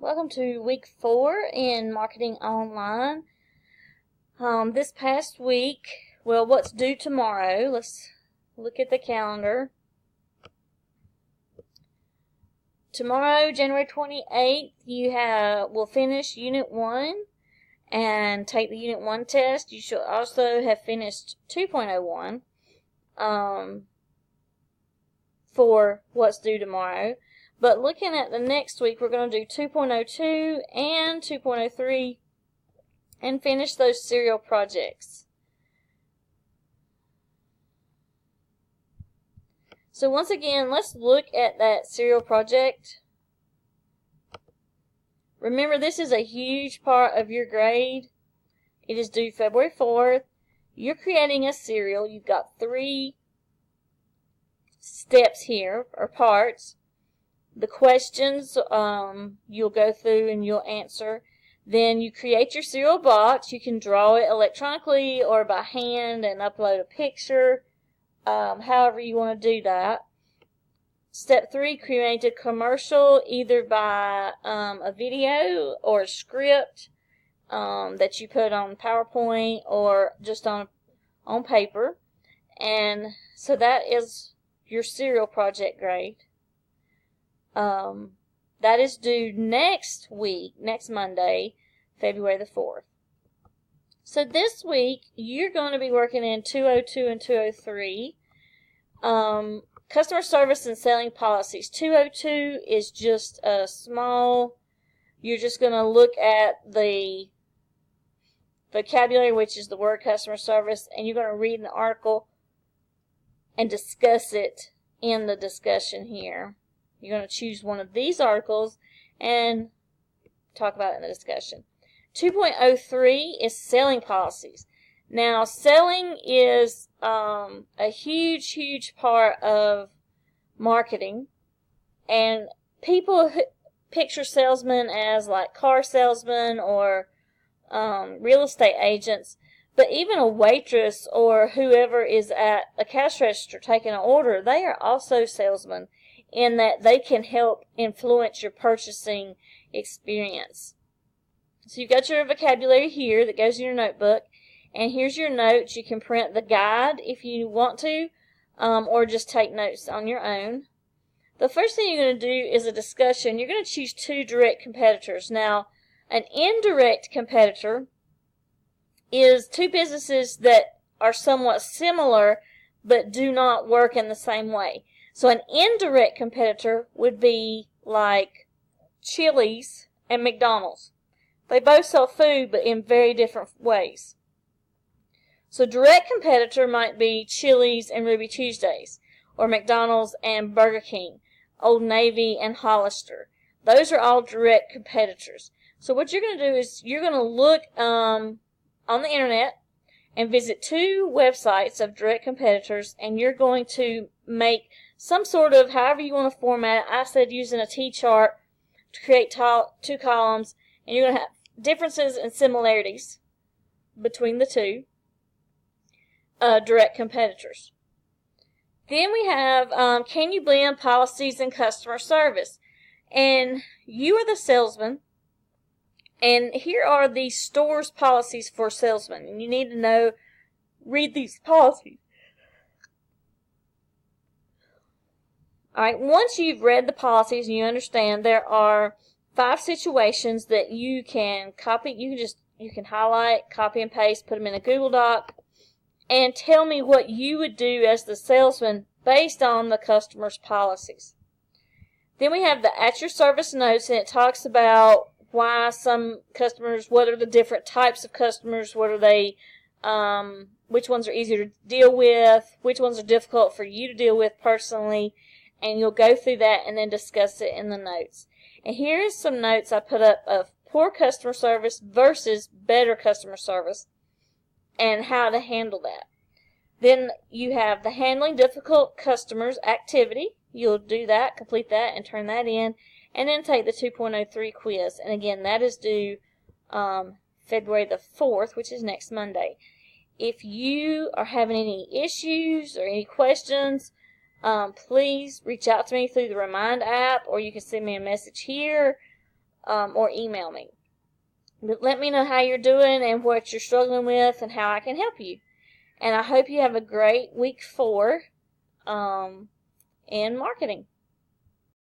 Welcome to week 4 in Marketing Online. This past week, what's due tomorrow? Let's look at the calendar. Tomorrow, January 28th, will finish Unit 1 and take the Unit 1 test. You should also have finished 2.01 for what's due tomorrow. But looking at the next week, we're going to do 2.02 and 2.03 and finish those serial projects. So once again, let's look at that serial project. Remember, this is a huge part of your grade. It is due February 4th. You're creating a serial. You've got 3 steps here, or parts. The questions you'll go through and you'll answer. Then you create your serial box. You can draw it electronically or by hand and upload a picture, however you want to do that. Step 3, create a commercial either by a video or a script that you put on PowerPoint or just on paper. And so that is your serial project grade. That is due next Monday, February the 4th. So this week, you're going to be working in 202 and 203. Customer service and selling policies. 202 is just a small, you're just going to look at the vocabulary, which is the word customer service, and you're going to read an article and discuss it in the discussion here. You're going to choose one of these articles and talk about it in the discussion. 2.03 is selling policies. Now, selling is a huge part of marketing, and people picture salesmen as like car salesmen or real estate agents, but even a waitress or whoever is at a cash register taking an order, they are also salesmen, in that they can help influence your purchasing experience. So you've got your vocabulary here that goes in your notebook, and here's your notes. You can print the guide if you want to, or just take notes on your own. The first thing you're going to do is a discussion. You're going to choose 2 direct competitors. Now, an indirect competitor is 2 businesses that are somewhat similar but do not work in the same way. So an indirect competitor would be like Chili's and McDonald's. They both sell food, but in very different ways. So direct competitor might be Chili's and Ruby Tuesdays, or McDonald's and Burger King, Old Navy and Hollister. Those are all direct competitors. So what you're going to do is you're going to look on the internet and visit 2 websites of direct competitors, and you're going to make some sort of, however you want to format it. I said using a T-chart to create 2 columns, and you're going to have differences and similarities between the 2 direct competitors. Then we have, can you blend policies and customer service? And you are the salesman, and here are the store's policies for salesmen, and you need to read these policies. Alright, once you've read the policies and you understand, there are 5 situations that you can copy. You can highlight, copy and paste, put them in a Google Doc, and tell me what you would do as the salesman based on the customer's policies. Then we have the at your service notes, and it talks about why some customers, what are the different types of customers, what are they, which ones are easier to deal with, which ones are difficult for you to deal with personally, and you'll go through that and then discuss it in the notes. And here's some notes I put up of poor customer service versus better customer service and how to handle that. Then you have the handling difficult customers activity. You'll do that, complete that, and turn that in, and then take the 2.03 quiz. And again, that is due February the 4th, which is next Monday. If you are having any issues or any questions, please reach out to me through the Remind app, or you can send me a message here. or email me. But let me know how you're doing and what you're struggling with and how I can help you. And I hope you have a great week 4 in marketing.